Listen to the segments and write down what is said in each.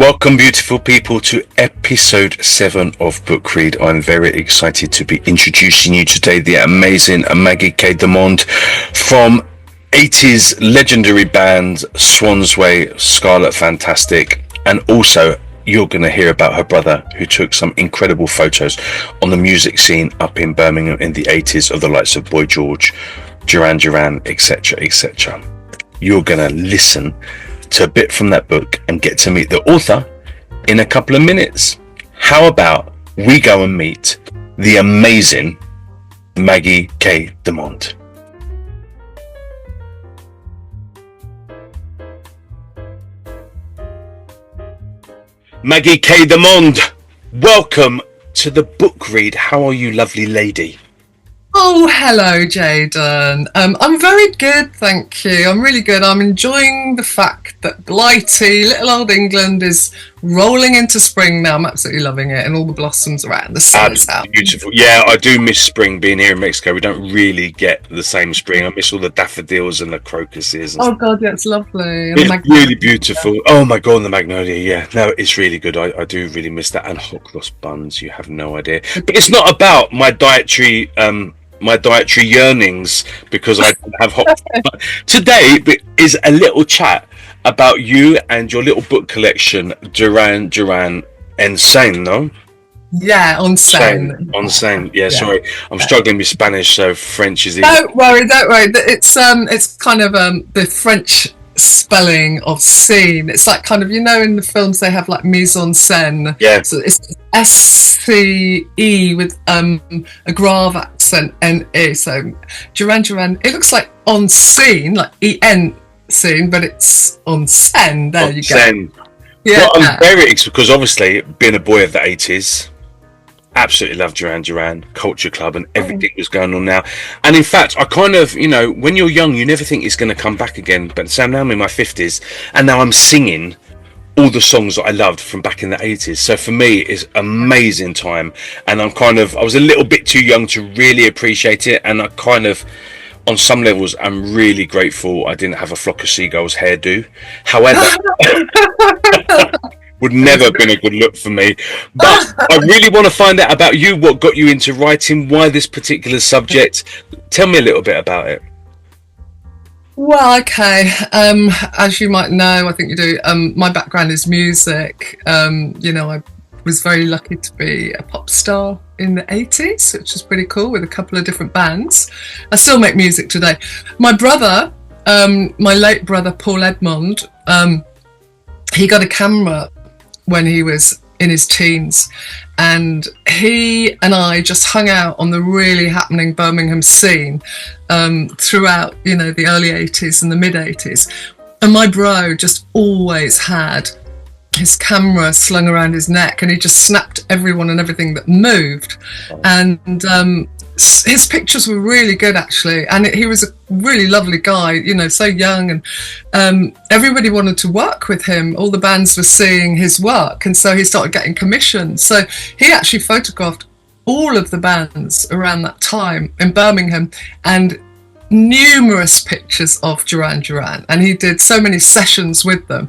Welcome, beautiful people, to episode 7 of Book Read. I'm very excited to be introducing you today the amazing Maggie K De Monde from 80s legendary band Swansway, Scarlet Fantastic, and also you're going to hear about her brother who took some incredible photos on the music scene up in Birmingham in the 80s of the likes of Boy George, Duran Duran, etc., etc. You're going to listen to a bit from that book and get to meet the author in a couple of minutes. How about we go and meet the amazing Maggie K De Monde? Maggie K De Monde, welcome to the Book Read. How are you, lovely lady? Oh, hello, Jaden. I'm very good, thank you. I'm really good. I'm enjoying the fact that blighty little old England is rolling into spring now. I'm absolutely loving it, and all the blossoms around. The sun is out. Beautiful. Yeah, I do miss spring. Being here in Mexico, we don't really get the same spring. I miss all the daffodils and the crocuses. And oh God, yeah, it's lovely. And it's really beautiful. Oh my God, and the magnolia. Yeah, no, it's really good. I do really miss that. And hot cross buns. You have no idea. But it's not about my dietary yearnings because I don't have hot. Today is a little chat about you and your little book collection, Duran Duran and Scène, no? Yeah, on Scène. On Scène. Yeah, sorry, I'm struggling with Spanish, so French is easy. Don't worry. It's kind of the French spelling of scene. It's like kind of, you know, in the films they have like mise en scène. Yeah. So it's SCE with a grave accent NE. So Duran Duran. It looks like on scene, like EN scene, but it's on scène. There you go. Scène. Yeah. Well, I'm very because obviously being a boy of the 80s. Absolutely love Duran Duran, Culture Club, and everything was going on now. And in fact, I kind of, you know, when you're young, you never think it's going to come back again. But so now I'm in my 50s, and now I'm singing all the songs that I loved from back in the 80s. So for me, it's amazing time. And I was a little bit too young to really appreciate it. And I kind of, on some levels, I'm really grateful I didn't have a Flock of Seagulls hairdo. However... would never have been a good look for me. But I really want to find out about you, what got you into writing, why this particular subject. Tell me a little bit about it. Well, okay. As you might know, I think you do, my background is music. You know, I was very lucky to be a pop star in the 80s, which was pretty cool, with a couple of different bands. I still make music today. My brother, my late brother, Paul Edmond, he got a camera when he was in his teens, and he and I just hung out on the really happening Birmingham scene throughout, you know, the early 80s and the mid 80s. And my bro just always had his camera slung around his neck, and he just snapped everyone and everything that moved. And his pictures were really good, actually, and he was a really lovely guy, you know, so young, and everybody wanted to work with him. All the bands were seeing his work, and so he started getting commissioned. So he actually photographed all of the bands around that time in Birmingham, and numerous pictures of Duran Duran, and he did so many sessions with them.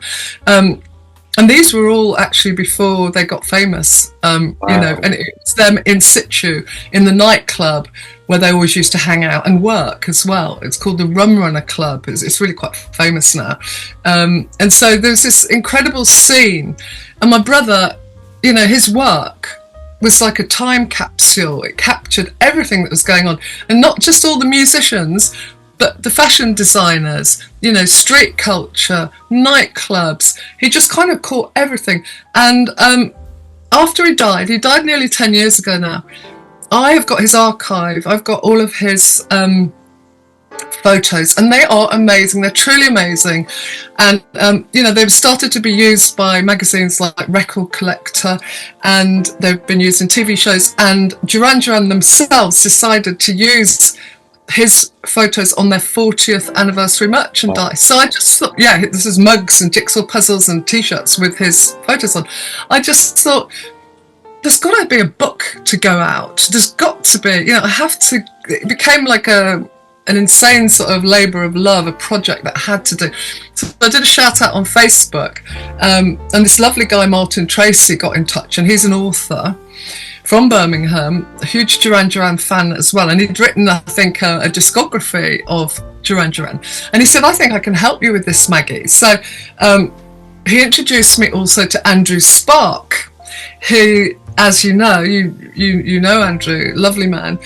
And these were all actually before they got famous, wow. You know, and it's them in situ in the nightclub where they always used to hang out and work as well. It's called the Rum Runner Club. It's really quite famous now. And so there's this incredible scene. And my brother, you know, his work was like a time capsule. It captured everything that was going on. And not just all the musicians, but the fashion designers, you know, street culture, nightclubs. He just kind of caught everything. And after he died nearly 10 years ago now, I have got his archive. I've got all of his photos, and they are amazing. They're truly amazing. And, you know, they've started to be used by magazines like Record Collector, and they've been used in TV shows. And Duran Duran themselves decided to use his photos on their 40th anniversary merchandise. So I just thought, yeah, this is mugs and jigsaw puzzles and t-shirts with his photos on. I just thought, there's got to be a book to go out. There's got to be, you know, it became like a an insane sort of labour of love, a project that I had to do. So I did a shout out on Facebook, and this lovely guy Martin Tracy got in touch, and he's an author from Birmingham, a huge Duran Duran fan as well, and he'd written, I think, a discography of Duran Duran, and he said, I think I can help you with this, Maggie. So he introduced me also to Andrew Spark, who, as you know, you know Andrew, lovely man.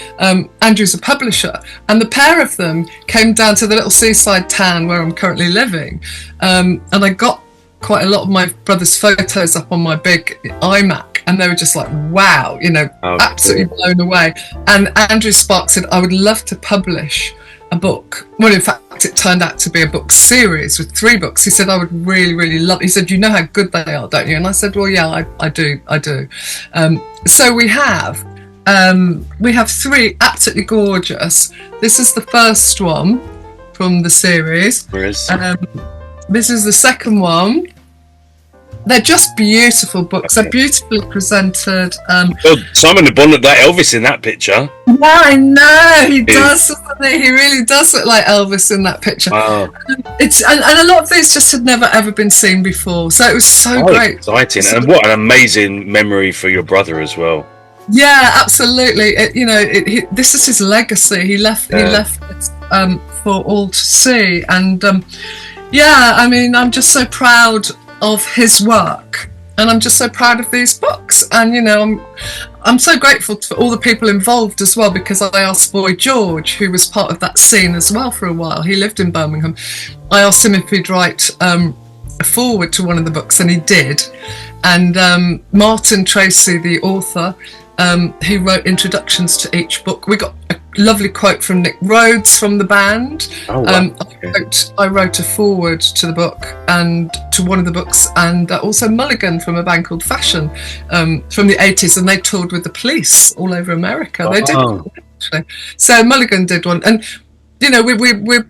Andrew's a publisher, and the pair of them came down to the little seaside town where I'm currently living, and I got quite a lot of my brother's photos up on my big iMac, and they were just like, wow, you know, absolutely blown away. And Andrew Spark said, I would love to publish a book. Well, in fact, it turned out to be a book series with 3 books. He said, I would really, really love it. He said, you know how good they are, don't you? And I said, well, yeah, I do. So we have 3 absolutely gorgeous. This is the first one from the series. This is the second one. They're just beautiful books. They're beautifully presented. Well, Simon the Bonnet, that Elvis in that picture. Yeah, I know. He does, doesn't he? He really does look like Elvis in that picture. Wow. And a lot of these just had never ever been seen before. So it was so great. Exciting. And what an amazing memory for your brother as well. Yeah, absolutely. This is his legacy. He left it for all to see. And yeah, I mean, I'm just so proud of his work, and I'm just so proud of these books. And you know, I'm so grateful for all the people involved as well, because I asked Boy George, who was part of that scene as well for a while, he lived in Birmingham, I asked him if he'd write a foreword to one of the books, and he did. And Martin Tracy, the author, he wrote introductions to each book. We got a lovely quote from Nick Rhodes from the band. Oh, wow. I wrote a foreword to the book and to one of the books, and also Mulligan from a band called Fashion from the 80s, and they toured with the Police all over America. They did one, actually. So Mulligan did one, and you know, we're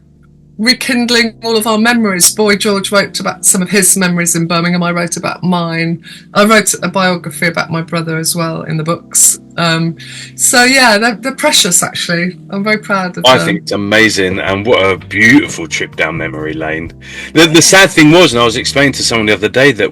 rekindling all of our memories. Boy George wrote about some of his memories in Birmingham. I wrote about mine. I wrote a biography about my brother as well in the books. So yeah, they're precious, actually. I'm very proud of them. I think it's amazing, and what a beautiful trip down memory lane. The sad thing was, and I was explaining to someone the other day, that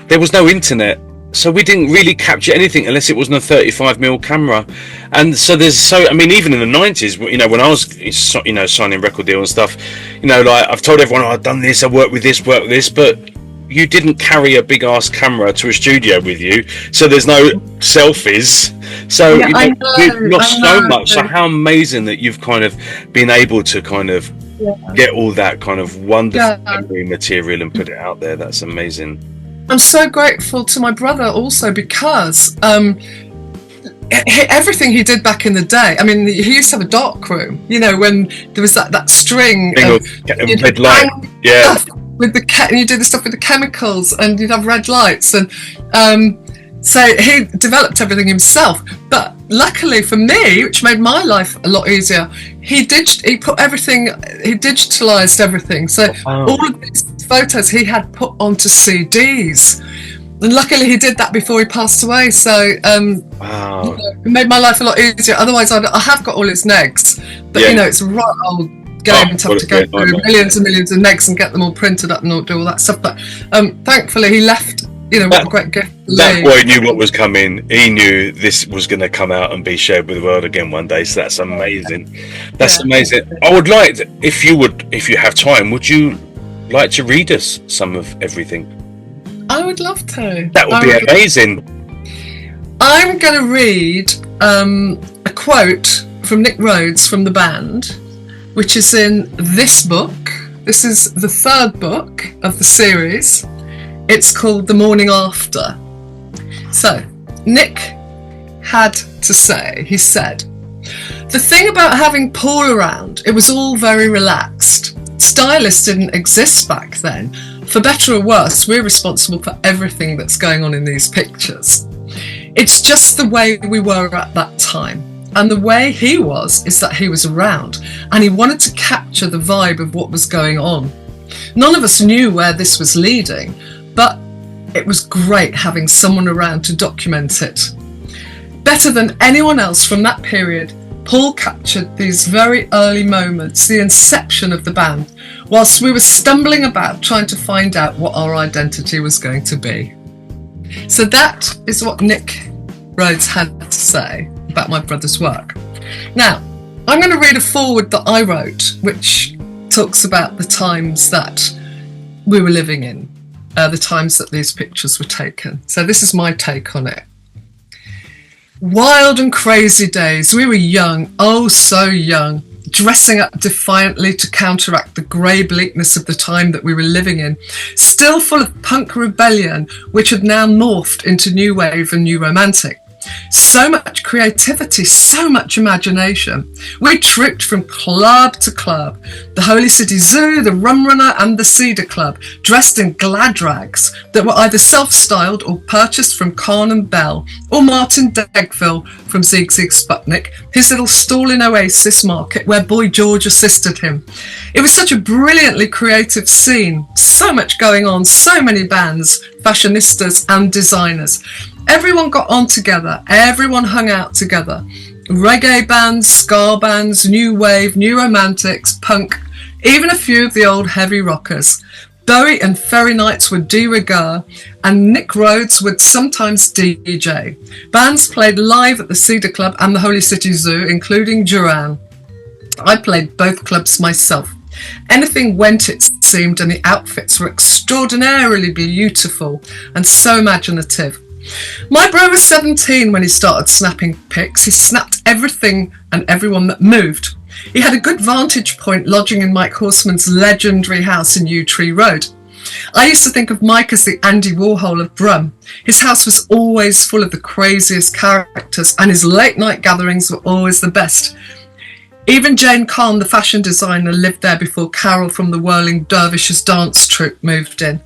there was no internet, so we didn't really capture anything unless it was on a 35mm camera. And so I mean, even in the 90s, you know, when I was, you know, signing record deal and stuff, you know, like I've told everyone, I've done this, I worked with this, but you didn't carry a big ass camera to a studio with you, so there's no selfies. So yeah, you know, we've lost so much. So how amazing that you've kind of been able to kind of get all that kind of wonderful memory material and put it out there. That's amazing. I'm so grateful to my brother also, because everything he did back in the day, I mean, he used to have a dark room, you know, when there was that string of red light, with and you do the stuff with the chemicals, and you'd have red lights, and so he developed everything himself. But luckily for me, which made my life a lot easier, he digitalized everything. So all of these photos he had put onto CDs, and luckily he did that before he passed away. So you know, it made my life a lot easier. Otherwise, I have got all his negs, but you know, it's a right old game to have to go through millions and millions of negs and get them all printed up and do all that stuff. But thankfully he left, you know, what a great gift. That boy knew what was coming. He knew this was going to come out and be shared with the world again one day. So that's amazing. That's amazing. I would like to, if you have time, would you like to read us some of everything? I would love to. That would be amazing. I'm going to read a quote from Nick Rhodes from the band, which is in this book. This is the 3rd book of the series. It's called The Morning After. So, Nick had to say, he said, "The thing about having Paul around, it was all very relaxed. Stylists didn't exist back then. For better or worse, we're responsible for everything that's going on in these pictures. It's just the way we were at that time. And the way he was is that he was around, and he wanted to capture the vibe of what was going on. None of us knew where this was leading, but it was great having someone around to document it. Better than anyone else from that period, Paul captured these very early moments, the inception of the band, whilst we were stumbling about trying to find out what our identity was going to be. So that is what Nick Rhodes had to say about my brother's work. Now, I'm going to read a foreword that I wrote, which talks about the times that we were living in, the times that these pictures were taken. So this is my take on it. Wild and crazy days. We were young, oh so young, dressing up defiantly to counteract the grey bleakness of the time that we were living in, still full of punk rebellion, which had now morphed into new wave and new romantic. So much creativity, so much imagination. We trooped from club to club, the Holy City Zoo, the Rum Runner and the Cedar Club, dressed in glad rags that were either self-styled or purchased from Kahn and Bell, or Martin Degville from Zieg Zieg Sputnik, his little stall in Oasis Market where Boy George assisted him. It was such a brilliantly creative scene, so much going on, so many bands, fashionistas and designers. Everyone got on together, everyone hung out together. Reggae bands, ska bands, new wave, new romantics, punk, even a few of the old heavy rockers. Bowie and Ferry nights were de rigueur, and Nick Rhodes would sometimes DJ. Bands played live at the Cedar Club and the Holy City Zoo, including Duran. I played both clubs myself. Anything went, it seemed, and the outfits were extraordinarily beautiful and so imaginative. My bro was 17 when he started snapping pics. He snapped everything and everyone that moved. He had a good vantage point lodging in Mike Horseman's legendary house in Yew Tree Road. I used to think of Mike as the Andy Warhol of Brum. His house was always full of the craziest characters and his late night gatherings were always the best. Even Jane Kahn, the fashion designer, lived there before Carol from the Whirling Dervishes dance troupe moved in.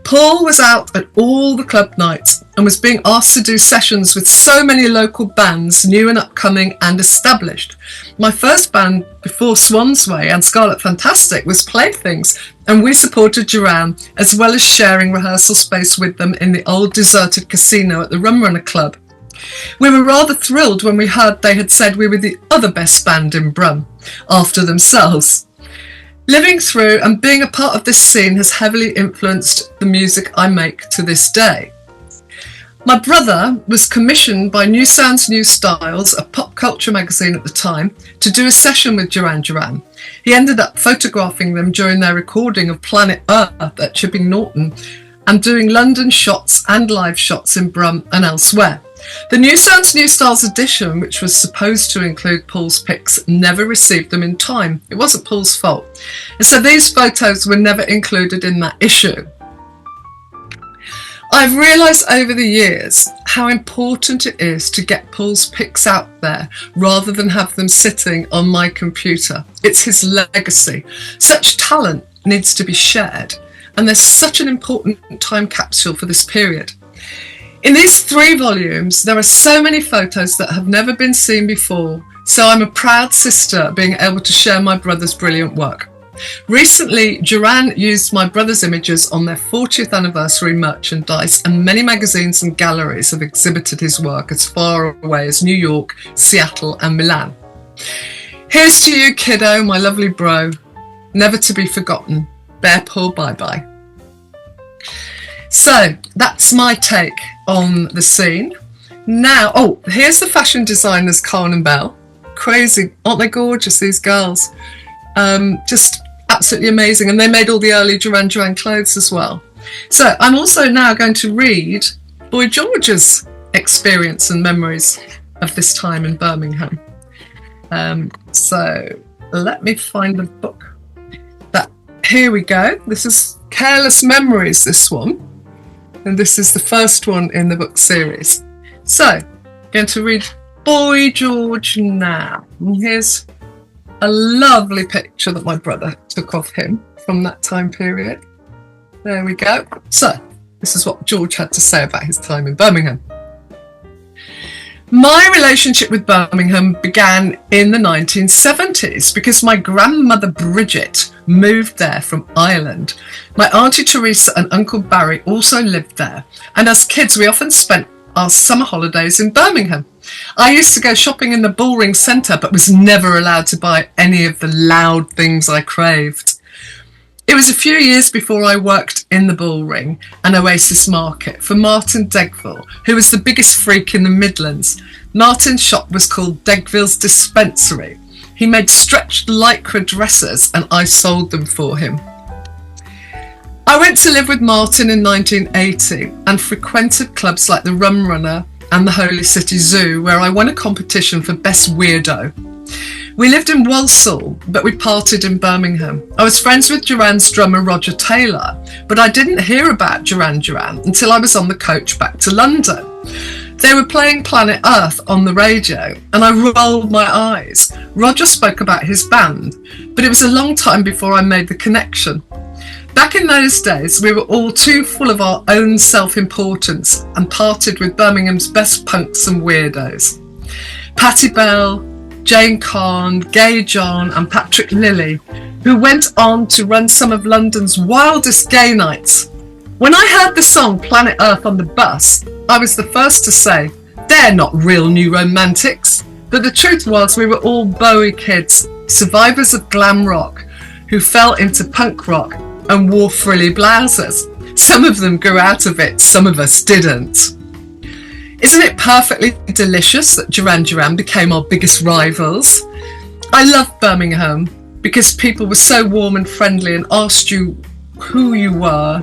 Paul was out at all the club nights and was being asked to do sessions with so many local bands, new and upcoming and established. My first band before Swansway and Scarlet Fantastic was Playthings, and we supported Duran, as well as sharing rehearsal space with them in the old deserted casino at the Rum Runner Club. We were rather thrilled when we heard they had said we were the other best band in Brum, after themselves. Living through and being a part of this scene has heavily influenced the music I make to this day. My brother was commissioned by New Sounds, New Styles, a pop culture magazine at the time, to do a session with Duran Duran. He ended up photographing them during their recording of Planet Earth at Chipping Norton and doing London shots and live shots in Brum and elsewhere. The New Sounds, New Styles edition, which was supposed to include Paul's pics, never received them in time. It wasn't Paul's fault. And so these photos were never included in that issue. I've realised over the years how important it is to get Paul's pics out there rather than have them sitting on my computer. It's his legacy. Such talent needs to be shared, and there's such an important time capsule for this period. In these 3 volumes, there are so many photos that have never been seen before, so I'm a proud sister being able to share my brother's brilliant work. Recently, Duran used my brother's images on their 40th anniversary merchandise, and many magazines and galleries have exhibited his work as far away as New York, Seattle and Milan. Here's to you, kiddo, my lovely bro. Never to be forgotten. Bear Paul bye-bye. So, that's my take on the scene. Now, here's the fashion designers Kahn and Bell. Crazy, aren't they gorgeous, these girls? Just absolutely amazing, and they made all the early Duran Duran clothes as well. So I'm also now going to read Boy George's experience and memories of this time in Birmingham. So let me find the book. Here we go. This is Careless Memories, this one. And this is the first one in the book series. So, I'm going to read Boy George now. And here's a lovely picture that my brother took of him from that time period. There we go. So, this is what George had to say about his time in Birmingham. My relationship with Birmingham began in the 1970s because my grandmother Bridget moved there from Ireland. My auntie Teresa and uncle Barry also lived there, and as kids we often spent our summer holidays in Birmingham. I used to go shopping in the Bullring Centre, but was never allowed to buy any of the loud things I craved. It was a few years before I worked in the Bullring and Oasis Market for Martin Degville, who was the biggest freak in the Midlands. Martin's shop was called Degville's Dispensary. He made stretched lycra dresses and I sold them for him. I went to live with Martin in 1980 and frequented clubs like the Rum Runner and the Holy City Zoo, where I won a competition for Best Weirdo. We lived in Walsall, but we partied in Birmingham. I was friends with Duran's drummer Roger Taylor, but I didn't hear about Duran Duran until I was on the coach back to London. They were playing Planet Earth on the radio, and I rolled my eyes. Roger spoke about his band, but it was a long time before I made the connection. Back in those days, we were all too full of our own self-importance and partied with Birmingham's best punks and weirdos. Patti Bell, Jane Kahn, Gay John and Patrick Lilly, who went on to run some of London's wildest gay nights. When I heard the song Planet Earth on the bus, I was the first to say, they're not real new romantics. But the truth was we were all Bowie kids, survivors of glam rock, who fell into punk rock and wore frilly blouses. Some of them grew out of it, some of us didn't. Isn't it perfectly delicious that Duran Duran became our biggest rivals? I loved Birmingham because people were so warm and friendly and asked you who you were.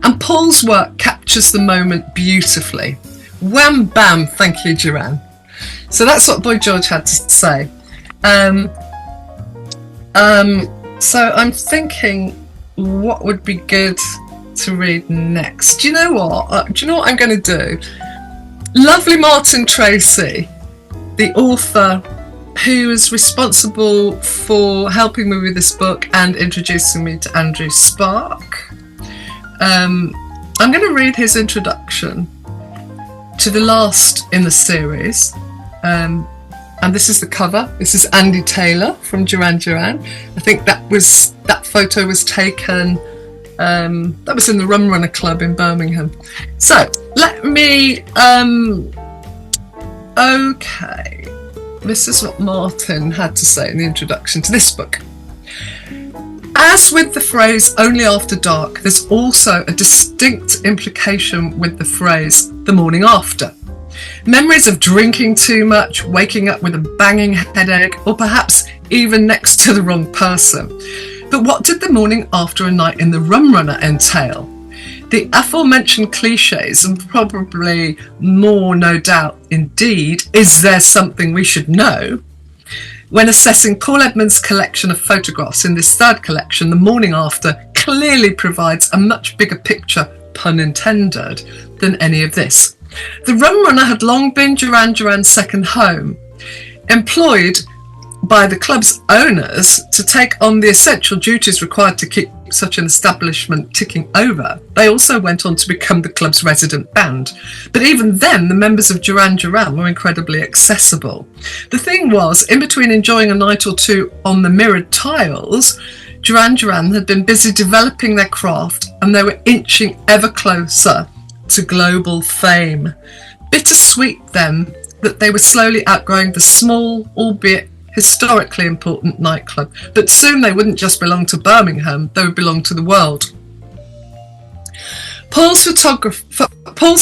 And Paul's work captures the moment beautifully. Wham bam, thank you, Duran. So that's what Boy George had to say. So I'm thinking what would be good to read next. Do you know what? Do you know what I'm going to do? Lovely Martin Tracy, the author who is responsible for helping me with this book and introducing me to Andrew Spark. I'm going to read his introduction to the last in the series. And this is the cover. This is Andy Taylor from Duran Duran. I think that photo was taken, that was in the Rum Runner Club in Birmingham. So let me, okay, this is what Martin had to say in the introduction to this book. As with the phrase only after dark, there's also a distinct implication with the phrase the morning after. Memories of drinking too much, waking up with a banging headache, or perhaps even next to the wrong person. But what did the morning after a night in the Rum Runner entail? The aforementioned cliches, and probably more, no doubt, indeed, is there something we should know? When assessing Paul Edmonds' collection of photographs in this third collection, the morning after clearly provides a much bigger picture, pun intended, than any of this. The Rum Runner had long been Duran Duran's second home. Employed by the club's owners to take on the essential duties required to keep such an establishment ticking over, they also went on to become the club's resident band. But even then, the members of Duran Duran were incredibly accessible. The thing was, in between enjoying a night or two on the mirrored tiles, Duran Duran had been busy developing their craft, and they were inching ever closer to global fame. Bittersweet then that they were slowly outgrowing the small, albeit historically important nightclub, but soon they wouldn't just belong to Birmingham, they would belong to the world. Paul's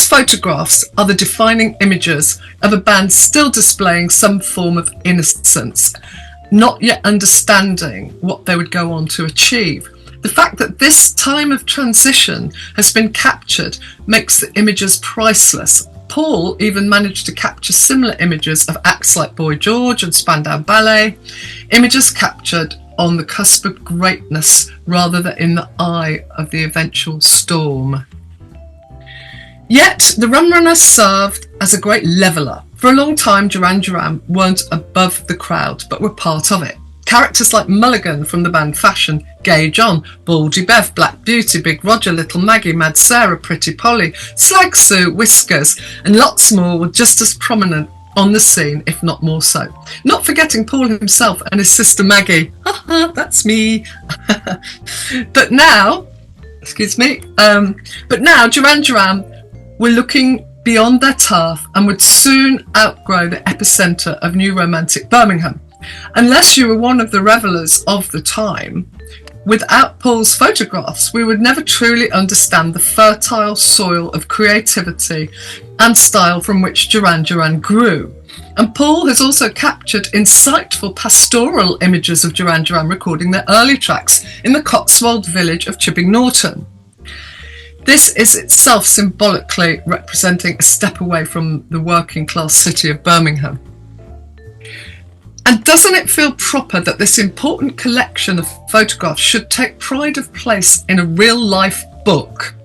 photographs are the defining images of a band still displaying some form of innocence, not yet understanding what they would go on to achieve. The fact that this time of transition has been captured makes the images priceless. Paul even managed to capture similar images of acts like Boy George and Spandau Ballet, images captured on the cusp of greatness rather than in the eye of the eventual storm. Yet the Rum Runner served as a great leveller. For a long time, Duran Duran weren't above the crowd, but were part of it. Characters like Mulligan from the band Fashion, Gay John, Baldy Bev, Black Beauty, Big Roger, Little Maggie, Mad Sarah, Pretty Polly, Slag Sue, Whiskers, and lots more were just as prominent on the scene, if not more so. Not forgetting Paul himself and his sister Maggie. Haha, that's me. But now Duran Duran were looking beyond their turf and would soon outgrow the epicentre of new romantic Birmingham. Unless you were one of the revellers of the time, without Paul's photographs, we would never truly understand the fertile soil of creativity and style from which Duran Duran grew. And Paul has also captured insightful pastoral images of Duran Duran recording their early tracks in the Cotswold village of Chipping Norton. This is itself symbolically representing a step away from the working class city of Birmingham. And doesn't it feel proper that this important collection of photographs should take pride of place in a real-life book?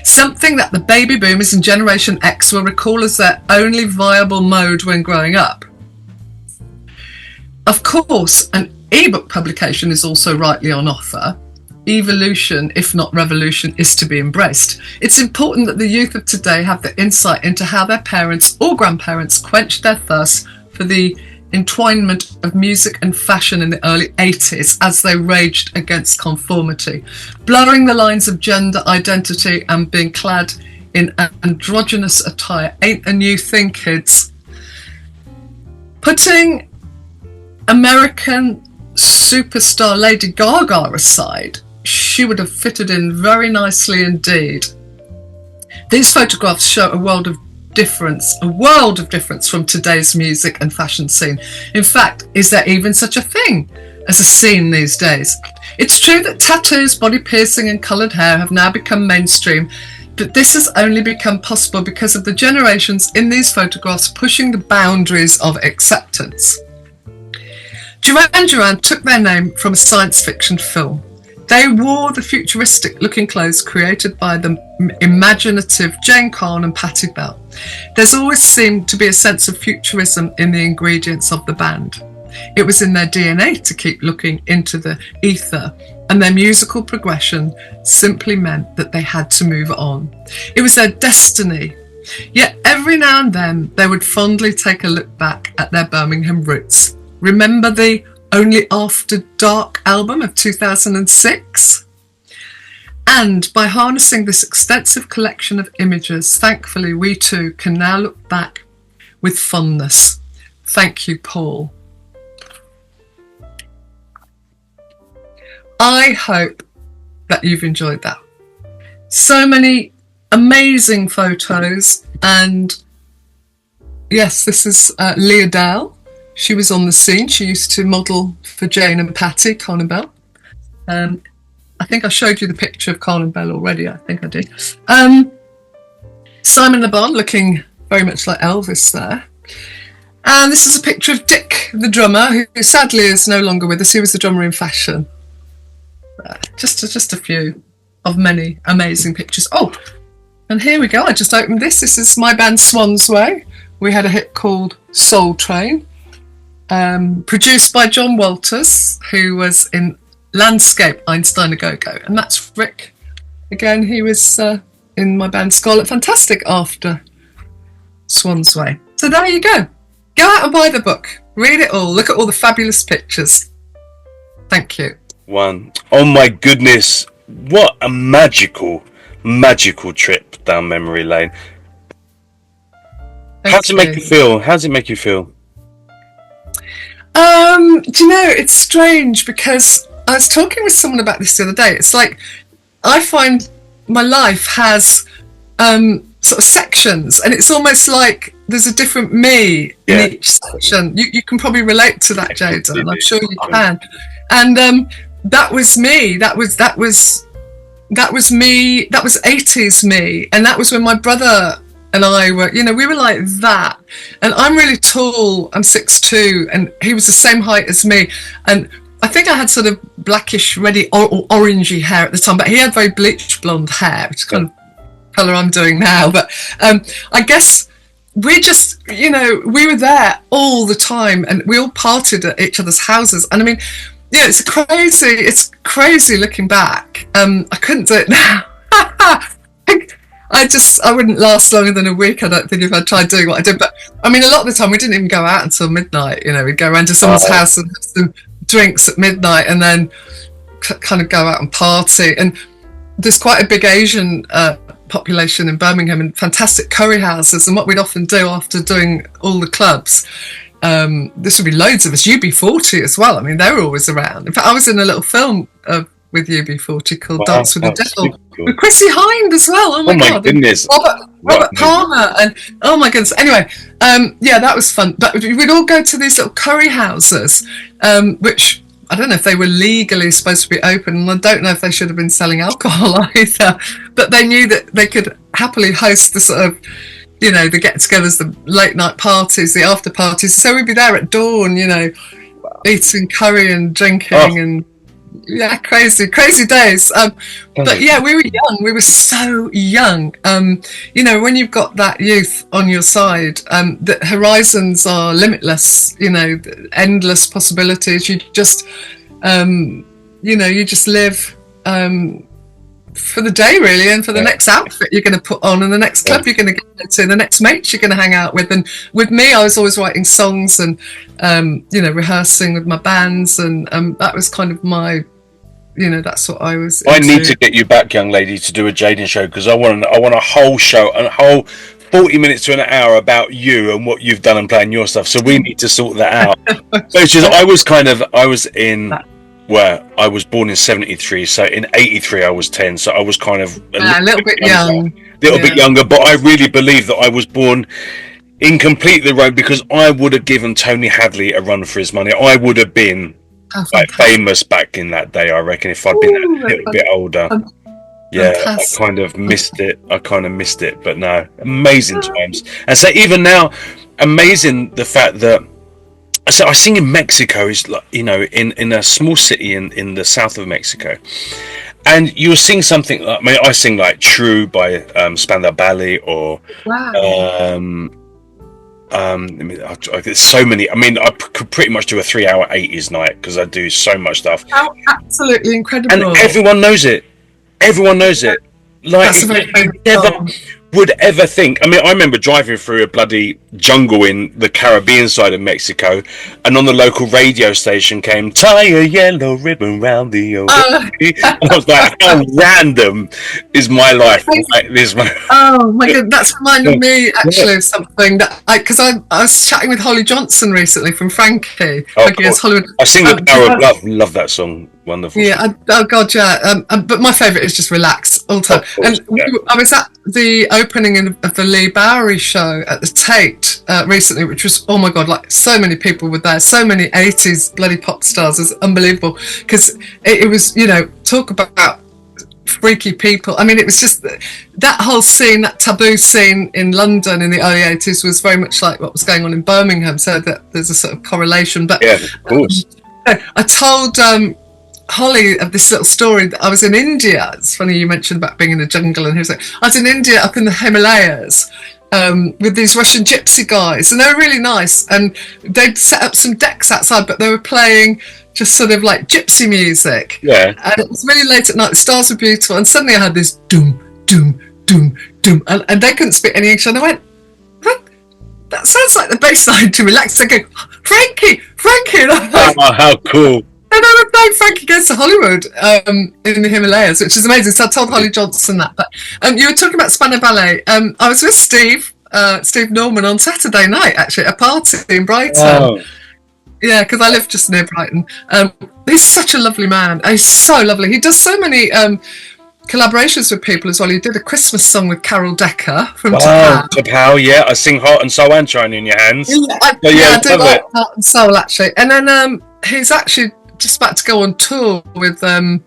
Something that the baby boomers and Generation X will recall as their only viable mode when growing up. Of course, an ebook publication is also rightly on offer. Evolution, if not revolution, is to be embraced. It's important that the youth of today have the insight into how their parents or grandparents quenched their thirst for the entwinement of music and fashion in the early 80s as they raged against conformity, blurring the lines of gender identity and being clad in androgynous attire ain't a new thing, kids. Putting American superstar Lady Gaga aside, she would have fitted in very nicely indeed. These photographs show a world of difference from today's music and fashion scene. In fact, is there even such a thing as a scene these days? It's true that tattoos, body piercing and coloured hair have now become mainstream, but this has only become possible because of the generations in these photographs pushing the boundaries of acceptance. Duran Duran took their name from a science fiction film. They wore the futuristic looking clothes created by the imaginative Jane Kahn and Patti. There's always seemed to be a sense of futurism in the ingredients of the band. It was in their DNA to keep looking into the ether, and their musical progression simply meant that they had to move on. It was their destiny. Yet every now and then they would fondly take a look back at their Birmingham roots. Remember the Only After Dark album of 2006? And by harnessing this extensive collection of images, thankfully we too can now look back with fondness. Thank you, Paul. I hope that you've enjoyed that. So many amazing photos, and yes, this is Leah Dale. She was on the scene. She used to model for Jane and Patti, Kahn and Bell. I think I showed you the picture of Kahn and Bell already. I think I did. Simon Le Bon looking very much like Elvis there. And this is a picture of Dick, the drummer, who sadly is no longer with us. He was the drummer in Fashion. Just a few of many amazing pictures. Oh, and here we go. I just opened this. This is my band Swansway. We had a hit called Soul Train. Produced by John Walters, who was in Landscape, Einstein A Go-Go. And that's Rick. Again, he was in my band Scarlet Fantastic after Swansway. So there you go. Go out and buy the book. Read it all. Look at all the fabulous pictures. Thank you. One. Oh my goodness. What a magical trip down memory lane. How does it make you feel? How does it make you feel? Do you know, it's strange because I was talking with someone about this the other day. It's like I find my life has sort of sections, and it's almost like there's a different me in each section. You can probably relate to that, Jaden, and I'm sure you can. And that was me. That was me. That was 80s me, and that was when my brother and I were, we were like that. And I'm really tall. I'm 6'2", and he was the same height as me. And I think I had sort of blackish, reddy, or orangey hair at the time, but he had very bleached blonde hair, which is kind of colour I'm doing now. But I guess we just, we were there all the time, and we all partied at each other's houses. And I mean, it's crazy looking back. I couldn't do it now. I wouldn't last longer than a week, I don't think, if I tried doing what I did. But I mean, a lot of the time we didn't even go out until midnight. We'd go around to someone's house and have some drinks at midnight, and then kind of go out and party. And there's quite a big Asian population in Birmingham and fantastic curry houses. And what we'd often do after doing all the clubs, this would be loads of us, UB40 as well. I mean, they were always around. In fact, I was in a little film with UB40 called Dance with the Devil. With Chrissy Hind as well. Oh my God. Goodness. Robert Palmer and oh my goodness. Anyway, yeah, that was fun. But we'd all go to these little curry houses, which I don't know if they were legally supposed to be open, and I don't know if they should have been selling alcohol either. But they knew that they could happily host the sort of, you know, the get-togethers, the late-night parties, the after-parties. So we'd be there at dawn, you know, eating curry and drinking and yeah, crazy days. But yeah, we were young. We were so young. You know, when you've got that youth on your side, the horizons are limitless. You know, endless possibilities. You just, you know, you just live for the day really, and for the next outfit you're going to put on, and the next club you're going to get to, the next mates you're going to hang out with. And with me, I was always writing songs and you know, rehearsing with my bands, and that was kind of my, you know, that's what I was into. I need to get you back, young lady, to do a Jaden show, because I want a whole show, a whole 40 minutes to an hour about you and what you've done and playing your stuff. So we need to sort that out. So it's just, I was born in 73, so in 83 I was 10, so I was kind of a little bit young. Bit younger, but I really believe that I was born in completely wrong, because I would have given Tony Hadley a run for his money. I would have been like famous back in that day, I reckon, if I'd been a little bit older. Yeah, fantastic. I kind of missed it, but no, amazing times. And so even now, amazing the fact that I sing in Mexico, is like, you know, in a small city in the south of Mexico, and you'll sing something like, I mean, I sing like True by Spandau Ballet, or there's so many. I mean, I could pretty much do a 3-hour 80s night, because I do so much stuff. Oh, absolutely incredible. And everyone knows it. Like, never would ever think. I mean, I remember driving through a bloody jungle in the Caribbean side of Mexico, and on the local radio station came "Tie a yellow ribbon round the ocean." And I was like, how random is my life like this? Oh my God, that's reminded me actually of something that because I was chatting with Holly Johnson recently from Frankie. I sing The Power of Love. Love that song. Wonderful. Yeah. Oh God, yeah. But my favourite is just Relax all the time. Course, and I was at the opening of the Lee Bowery show at the Tate recently, which was, oh my God, like so many people were there, so many 80s bloody pop stars. It was unbelievable, because it was, you know, talk about freaky people. I mean, it was just that whole scene, that taboo scene in London in the early 80s was very much like what was going on in Birmingham, so that there's a sort of correlation. But yeah, of course. I told Holly of this little story that I was in India. It's funny you mentioned about being in the jungle, and he was like, I was in India up in the Himalayas with these Russian gypsy guys, and they were really nice, and they'd set up some decks outside, but they were playing just sort of like gypsy music. Yeah. And it was really late at night, the stars were beautiful, and suddenly I had this doom, doom, doom, doom, and they couldn't speak any English, and I went, that sounds like the bass line to Relax. I go, Frankie! And I'm like, oh, how cool. And I was playing Frankie Goes to Hollywood in the Himalayas, which is amazing. So I told Holly Johnson that. But you were talking about Spandau Ballet. I was with Steve Norman on Saturday night, actually, at a party in Brighton. Oh. Yeah, because I live just near Brighton. He's such a lovely man. He's so lovely. He does so many collaborations with people as well. He did a Christmas song with Carol Decker from Tapao. Yeah, I sing Heart and Soul and Shine in Your Hands. I do like Heart and Soul, actually. And then he's actually just about to go on tour with the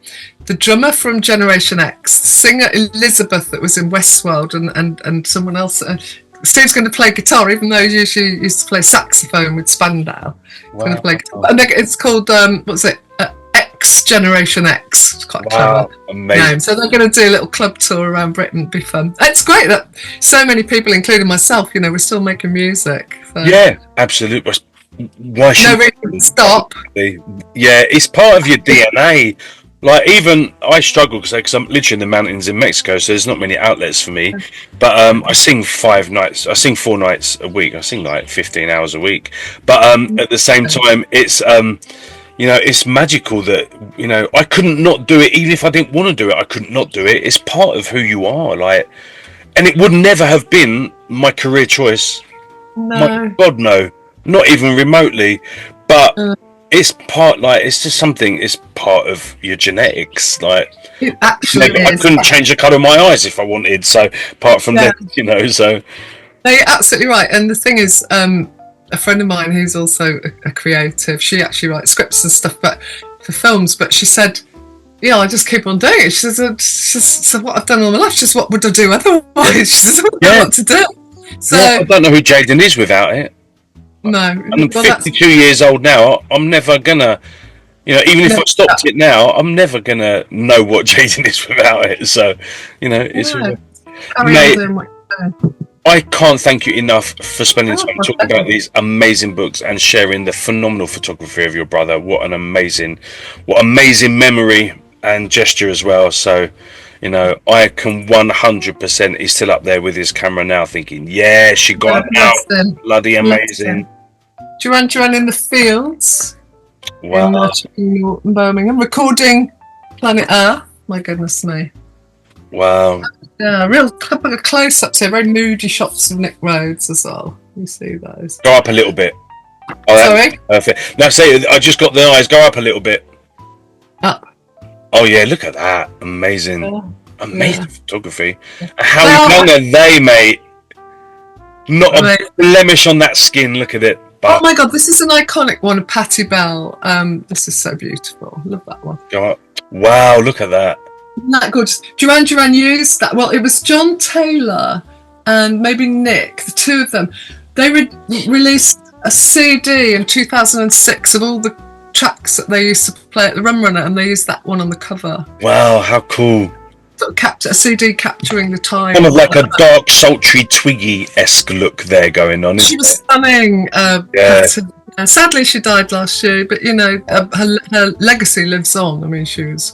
drummer from Generation X, singer Elizabeth that was in Westworld, and someone else. Steve's going to play guitar, even though he usually used to play saxophone with Spandau. He's going to play guitar. And it's called what's it? X Generation X. It's quite clever. Amazing. Name. So they're going to do a little club tour around Britain. It'd be fun. It's great that so many people, including myself, you know, we're still making music. So. Yeah, absolutely. Why should no reason to stop? Yeah, it's part of your DNA. Like, even I struggle because I'm literally in the mountains in Mexico, so there's not many outlets for me. But I sing 4 nights a week. I sing like 15 hours a week. But at the same time, it's you know, it's magical that, you know, I couldn't not do it. Even if I didn't want to do it, I couldn't not do it. It's part of who you are, like, and it would never have been my career choice. No. My God, no, not even remotely. But it's part, like, it's just something. It's part of your genetics. Like, it actually I couldn't change the colour of my eyes if I wanted. So apart from that, you know, so no, you're absolutely right. And the thing is, a friend of mine who's also a creative, she actually writes scripts and stuff, but for films. But she said, "Yeah, I just keep on doing it." She says, "It's just what I've done all my life. Just what would I do otherwise?" She says, "I don't know what to do." So I don't know who Jaden is without it. No, I'm 52 years old now. I'm never gonna, you know, even if I stopped it now, I'm never gonna know what Jaden is without it. So, you know, it's mate, I can't thank you enough for spending time talking about these amazing books and sharing the phenomenal photography of your brother. What amazing memory and gesture as well. So, you know, I can 100%. He's still up there with his camera now, thinking, "Yeah, she got it out, bloody amazing." Duran Duran in the fields. Wow. In Birmingham, recording Planet Earth. My goodness me. Wow. Yeah, real couple of close-ups here. Very moody shots of Nick Rhodes as well. You see those. Go up a little bit. Oh, sorry. Perfect. No, say I just got the eyes. Go up a little bit. Up. Oh yeah, look at that! Amazing, amazing photography. How young are they, mate? Not a blemish on that skin. Look at it. But oh my God, this is an iconic one of Patti Bell. This is so beautiful. Love that one. Go up. Wow, look at that. Isn't that gorgeous? Duran Duran used that. Well, it was John Taylor and maybe Nick, the two of them. They released a CD in 2006 of all the tracks that they used to play at the Rum Runner, and they used that one on the cover. Wow, how cool. Sort of a CD capturing the time. Kind of like a dark, sultry, Twiggy-esque look there going on. She was stunning. Sadly, she died last year, but, you know, her legacy lives on. I mean, she's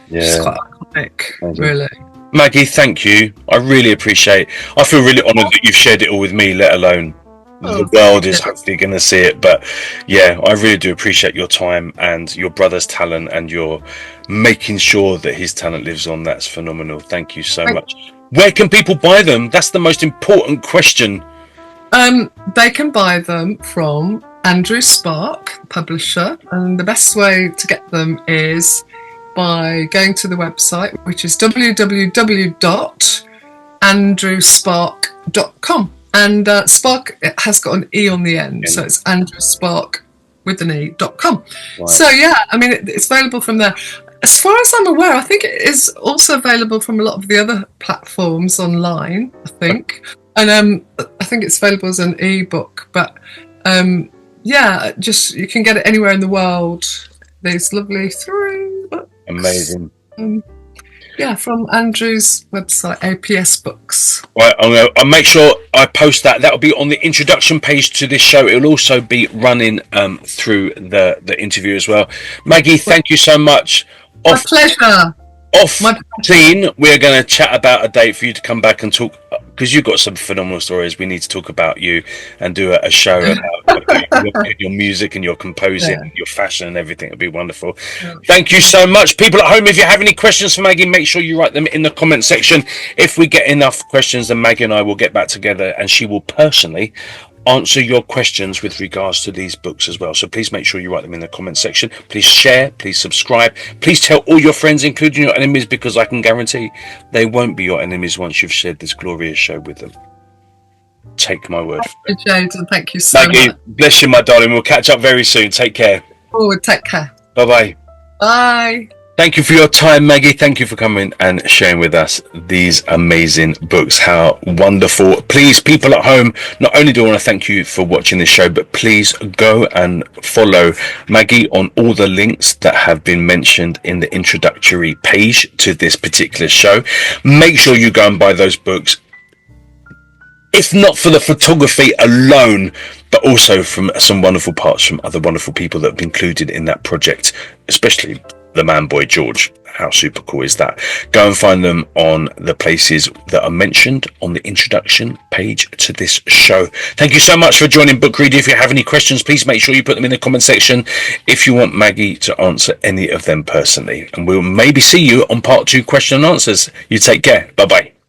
quite iconic, really. Maggie, thank you. I really appreciate it. I feel really honoured that you've shared it all with me, let alone the world is hopefully going to see it. But yeah, I really do appreciate your time and your brother's talent, and your making sure that his talent lives on. That's phenomenal. Thank you so much. Where can people buy them? That's the most important question. They can buy them from Andrew Spark, publisher, and the best way to get them is by going to the website, which is www.andrewspark.com. And Spark, it has got an E on the end, so it's andrewspark with an E.com. Wow. So yeah, I mean, it's available from there. As far as I'm aware, I think it is also available from a lot of the other platforms online, I think. And I think it's available as an ebook, but yeah, just you can get it anywhere in the world. These lovely 3 books. Amazing. Yeah, from Andrew's website, APS Books. Right, I'll make sure I post that. That'll be on the introduction page to this show. It'll also be running through the interview as well. Maggie, thank you so much. My pleasure. Off scene, we're going to chat about a date for you to come back and talk, because you've got some phenomenal stories. We need to talk about you and do a show about your music and your composing, and your fashion and everything. It'd be wonderful. Thank you so much. People at home, if you have any questions for Maggie, make sure you write them in the comment section. If we get enough questions, then Maggie and I will get back together, and she will personally answer your questions with regards to these books as well. So please make sure you write them in the comment section. Please share, please subscribe, please tell all your friends, including your enemies, because I can guarantee they won't be your enemies once you've shared this glorious show with them. Take my word. Thank you, Jaden. Thank you so much. Bless you, my darling. We'll catch up very soon. Take care. Take care. Bye-bye. Bye. Thank you for your time, Maggie. Thank you for coming and sharing with us these amazing books. How wonderful. Please, people at home, not only do I want to thank you for watching this show, but please go and follow Maggie on all the links that have been mentioned in the introductory page to this particular show. Make sure you go and buy those books, if not for the photography alone, but also from some wonderful parts from other wonderful people that have been included in that project, especially the man boy George. How super cool is that? Go and find them on the places that are mentioned on the introduction page to this show. Thank you so much for joining Book Read. If you have any questions, please make sure you put them in the comment section if you want Maggie to answer any of them personally. And we'll maybe see you on part 2 question and answers. You take care. Bye bye.